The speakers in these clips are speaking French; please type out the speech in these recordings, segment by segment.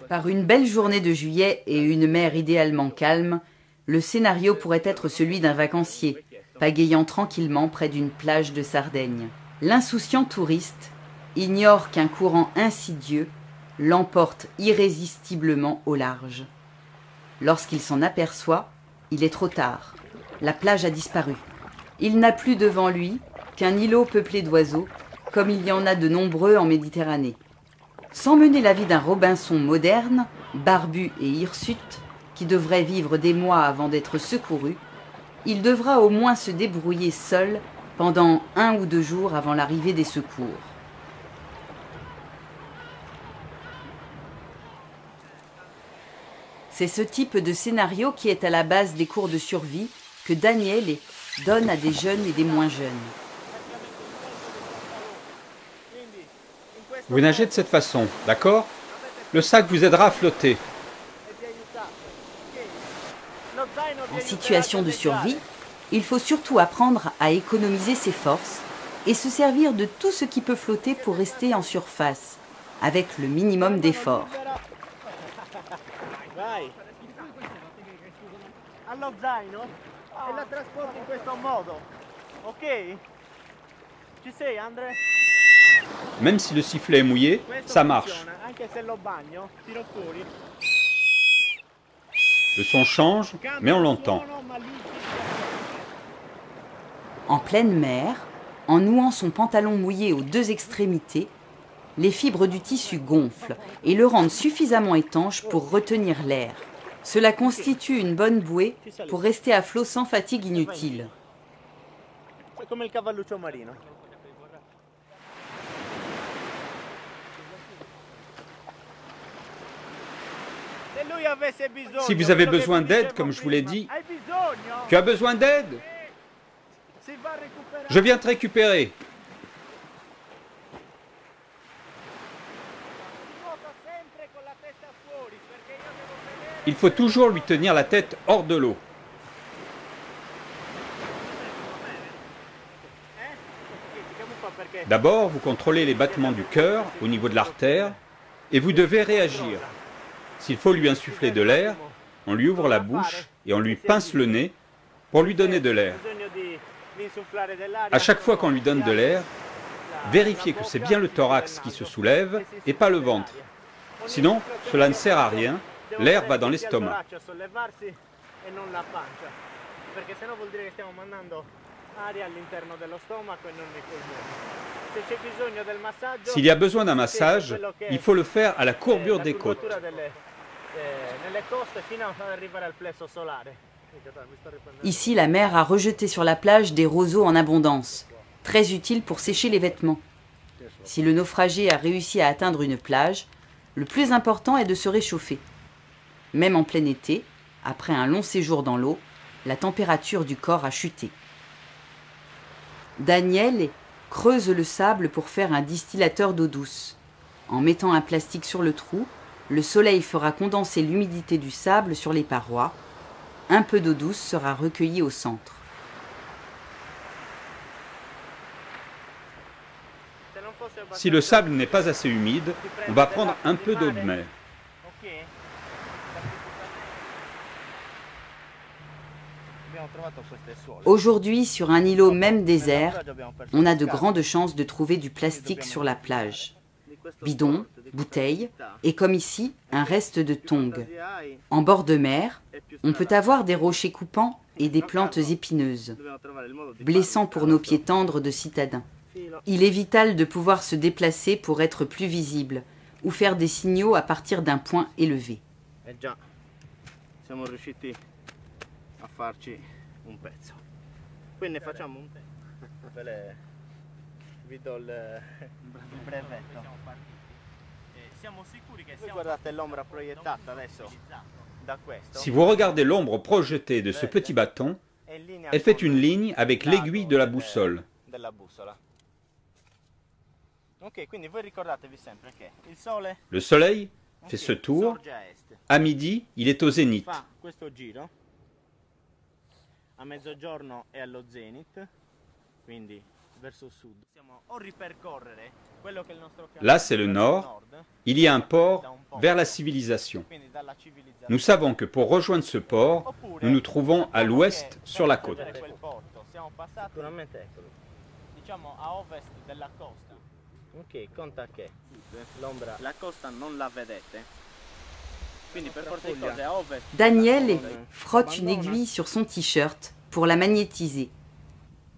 Par une belle journée de juillet et une mer idéalement calme, le scénario pourrait être celui d'un vacancier, pagayant tranquillement près d'une plage de Sardaigne. L'insouciant touriste ignore qu'un courant insidieux l'emporte irrésistiblement au large. Lorsqu'il s'en aperçoit, il est trop tard. La plage a disparu. Il n'a plus devant lui qu'un îlot peuplé d'oiseaux, comme il y en a de nombreux en Méditerranée. Sans mener la vie d'un Robinson moderne, barbu et hirsute, qui devrait vivre des mois avant d'être secouru, il devra au moins se débrouiller seul pendant 1 ou 2 jours avant l'arrivée des secours. C'est ce type de scénario qui est à la base des cours de survie que Daniele donne à des jeunes et des moins jeunes. Vous nagez de cette façon, d'accord? Le sac vous aidera à flotter. En situation de survie, il faut surtout apprendre à économiser ses forces et se servir de tout ce qui peut flotter pour rester en surface, avec le minimum d'efforts. Allo zaino e la trasporti in questo modo, ok? Ci sei, André? Même si le sifflet est mouillé, ça marche. Le son change, mais on l'entend. En pleine mer, en nouant son pantalon mouillé aux 2 extrémités, les fibres du tissu gonflent et le rendent suffisamment étanche pour retenir l'air. Cela constitue une bonne bouée pour rester à flot sans fatigue inutile. C'est comme le cavalluccio marino. Si vous avez besoin d'aide, comme je vous l'ai dit, tu as besoin d'aide? Je viens te récupérer. Il faut toujours lui tenir la tête hors de l'eau. D'abord, vous contrôlez les battements du cœur au niveau de l'artère et vous devez réagir. S'il faut lui insuffler de l'air, on lui ouvre la bouche et on lui pince le nez pour lui donner de l'air. À chaque fois qu'on lui donne de l'air, vérifiez que c'est bien le thorax qui se soulève et pas le ventre. Sinon, cela ne sert à rien, l'air va dans l'estomac. S'il y a besoin d'un massage, il faut le faire à la courbure des côtes. Ici, la mer a rejeté sur la plage des roseaux en abondance, très utiles pour sécher les vêtements. Si le naufragé a réussi à atteindre une plage, le plus important est de se réchauffer. Même en plein été, après un long séjour dans l'eau, la température du corps a chuté. Daniele creuse le sable pour faire un distillateur d'eau douce. En mettant un plastique sur le trou, le soleil fera condenser l'humidité du sable sur les parois. Un peu d'eau douce sera recueillie au centre. Si le sable n'est pas assez humide, on va prendre un peu d'eau de mer. Aujourd'hui, sur un îlot même désert, on a de grandes chances de trouver du plastique sur la plage. Bidons, bouteilles et comme ici, un reste de tongs. En bord de mer, on peut avoir des rochers coupants et des plantes épineuses, blessants pour nos pieds tendres de citadins. Il est vital de pouvoir se déplacer pour être plus visible ou faire des signaux à partir d'un point élevé. Un pezzo. Quindi facciamo un vi do il brevetto. Siamo sicuri che guardate l'ombra proiettata adesso da questo. Si vous regardez l'ombre projetée de ce petit bâton, elle fait une ligne avec l'aiguille de la boussole. Le soleil fait ce tour. À midi, il est au zénith. A mezzogiorno è allo zenith, quindi Là, c'est le nord. Il y a un port vers la civilisation. Nous savons que pour rejoindre ce port, nous nous trouvons à l'ouest sur la côte. Ok, conta che l'ombra, la costa non la vedete. Quindi per forza di cose a ovest. Daniel frotte une aiguille sur son t-shirt pour la magnétiser.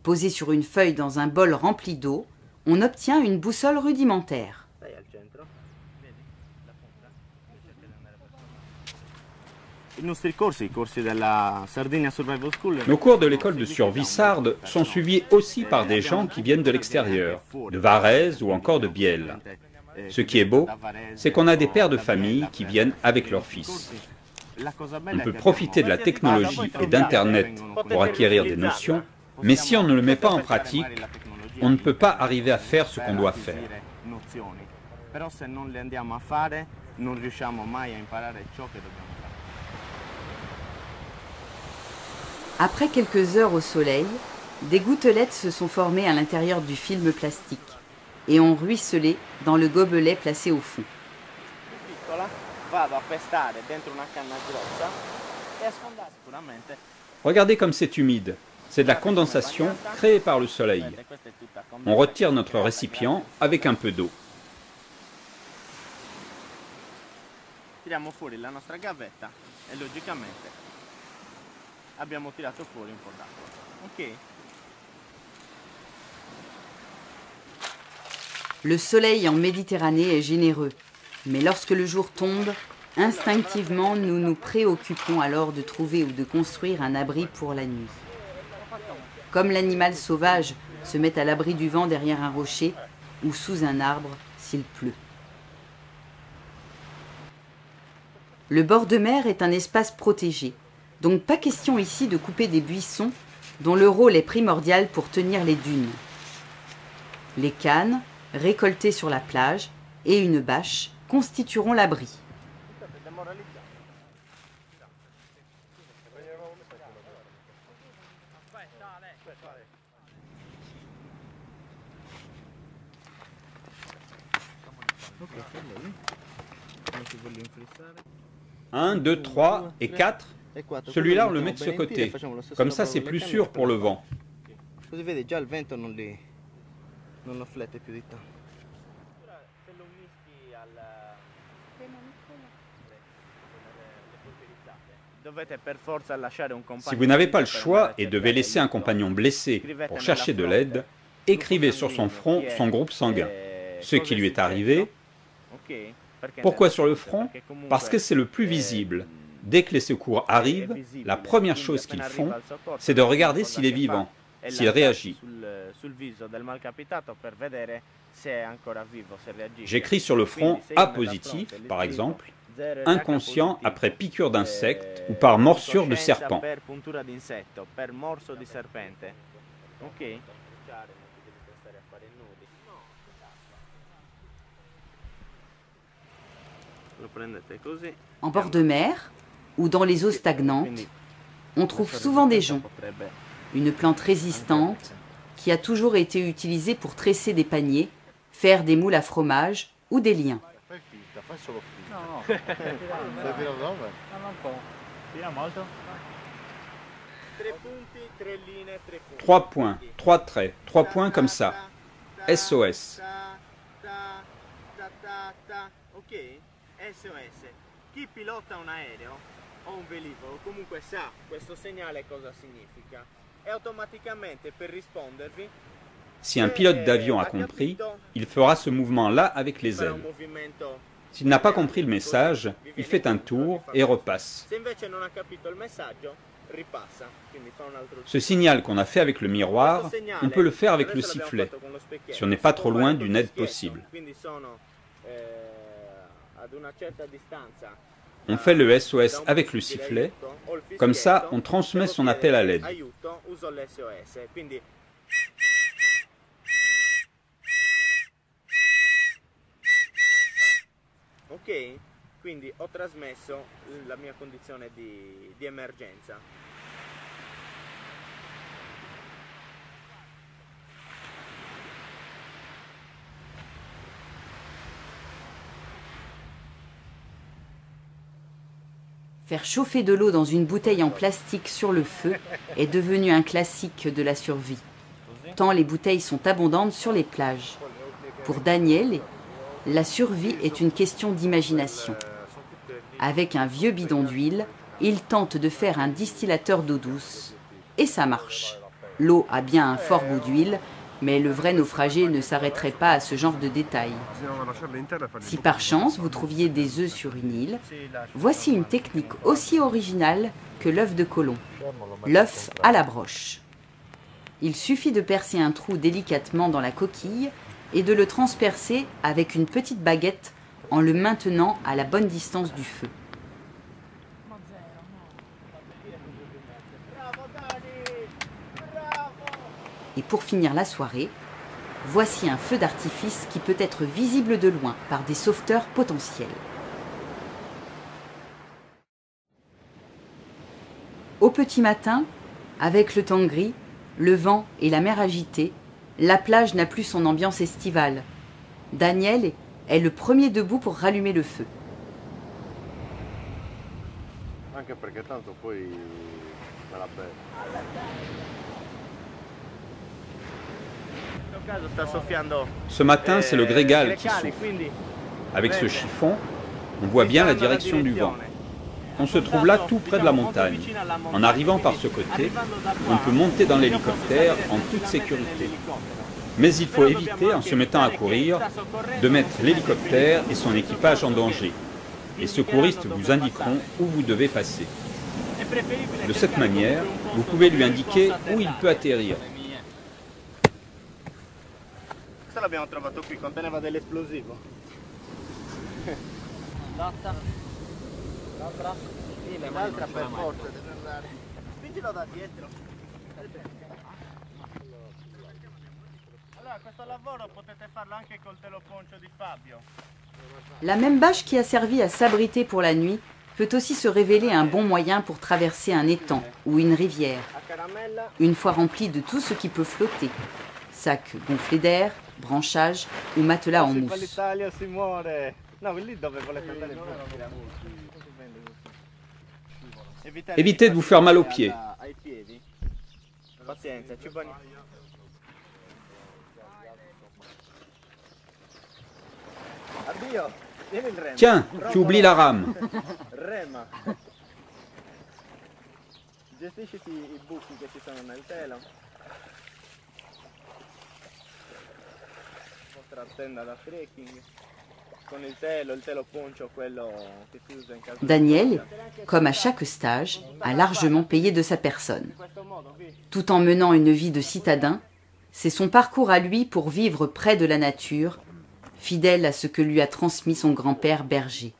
Posée sur une feuille dans un bol rempli d'eau, on obtient une boussole rudimentaire. Stai al centro. Vedi la punta? I nostri corsi, i corsi della Sardinia Survival School. Nos cours de l'école de survie sarde sont suivis aussi par des gens qui viennent de l'extérieur, de Varèse ou encore de Bielle. Ce qui est beau, c'est qu'on a des pères de famille qui viennent avec leurs fils. On peut profiter de la technologie et d'Internet pour acquérir des notions, mais si on ne le met pas en pratique, on ne peut pas arriver à faire ce qu'on doit faire. Però se non le andiamo a fare, non riusciamo mai a imparare ciò che dobbiamo fare. Après quelques heures au soleil, des gouttelettes se sont formées à l'intérieur du film plastique et ont ruisselé dans le gobelet placé au fond. Piccola, vado a pestare dentro una canna grossa e a sfondare sicuramente. Regardez comme c'est humide. C'est de la condensation créée par le soleil. On retire notre récipient avec un peu d'eau. Tiriamo fuori la nostra gavetta e logicamente abbiamo tirato fuori un po' d'acqua. Ok? Le soleil en Méditerranée est généreux, mais lorsque le jour tombe, instinctivement nous nous préoccupons alors de trouver ou de construire un abri pour la nuit. Comme l'animal sauvage se met à l'abri du vent derrière un rocher ou sous un arbre s'il pleut. Le bord de mer est un espace protégé, donc pas question ici de couper des buissons dont le rôle est primordial pour tenir les dunes. Les cannes, récoltées sur la plage, et une bâche constitueront l'abri. Un, 2, 3 et 4. Celui-là, on le met de ce côté. Comme ça, c'est plus sûr pour le vent. Così vedi già il vento non lo flette più di tanto. Si vous n'avez pas le choix et devez laisser un compagnon blessé pour chercher de l'aide, écrivez sur son front son groupe sanguin. Ce qui lui est arrivé. Pourquoi sur le front? Parce que c'est le plus visible. Dès que les secours arrivent, la première chose qu'ils font, c'est de regarder s'il est vivant, s'il réagit. J'écris sur le front A positif, par exemple, inconscient après piqûre d'insecte ou par morsure de serpent. En bord de mer ou dans les eaux stagnantes, on trouve souvent des joncs, une plante résistante qui a toujours été utilisée pour tresser des paniers, faire des moules à fromage ou des liens. 3 points, 3 traits, 3 points comme ça. SOS. Ok, SOS. Chi pilota un aereo o un velivolo comunque sa questo segnale cosa significa e automaticamente per rispondervi. Si un pilote d'avion a compris, il fera ce mouvement-là avec les ailes. S'il n'a pas compris le message, il fait un tour et repasse. Ce signal qu'on a fait avec le miroir, on peut le faire avec le sifflet, si on n'est pas trop loin d'une aide possible. On fait le SOS avec le sifflet, comme ça on transmet son appel à l'aide. Ok, quindi ho trasmesso la mia condizione di emergenza. Faire chauffer de l'eau dans une bouteille en plastique sur le feu est devenu un classique de la survie, tant les bouteilles sont abondantes sur les plages. Pour Daniele, la survie est une question d'imagination. Avec un vieux bidon d'huile, il tente de faire un distillateur d'eau douce. Et ça marche. L'eau a bien un fort goût d'huile, mais le vrai naufragé ne s'arrêterait pas à ce genre de détails. Si par chance vous trouviez des œufs sur une île, voici une technique aussi originale que l'œuf de Colomb, l'œuf à la broche. Il suffit de percer un trou délicatement dans la coquille et de le transpercer avec une petite baguette en le maintenant à la bonne distance du feu. Et pour finir la soirée, voici un feu d'artifice qui peut être visible de loin par des sauveteurs potentiels. Au petit matin, avec le temps gris, le vent et la mer agitée, la plage n'a plus son ambiance estivale. Daniele est le premier debout pour rallumer le feu. Ce matin, c'est le grégal qui souffle. Avec ce chiffon, on voit bien la direction du vent. On se trouve là tout près de la montagne. En arrivant par ce côté, on peut monter dans l'hélicoptère en toute sécurité. Mais il faut éviter, en se mettant à courir, de mettre l'hélicoptère et son équipage en danger. Les secouristes vous indiqueront où vous devez passer. De cette manière, vous pouvez lui indiquer où il peut atterrir. Questo l'abbiamo trovato qui, conteneva dell'esplosivo. L'altra per forza deve andare. Spingilo da dietro. Allora, questo lavoro potete farlo anche col teloponcio di Fabio. La même bâche qui a servi à s'abriter pour la nuit peut aussi se révéler un bon moyen pour traverser un étang ou une rivière, une fois remplie de tout ce qui peut flotter. Sacs gonflés d'air, branchages ou matelas en mousse. Évitez de vous faire mal aux pieds. Tiens, tu oublies la rame. Gestisciti i buchi che ci sono nel telo. Vostra tenda da trekking. Con il telo poncio, quello che si usa in caso. Daniele, comme à chaque stage, a largement payé de sa personne. Tout en menant une vie de citadin, c'est son parcours à lui pour vivre près de la nature, fidèle à ce que lui a transmis son grand-père berger.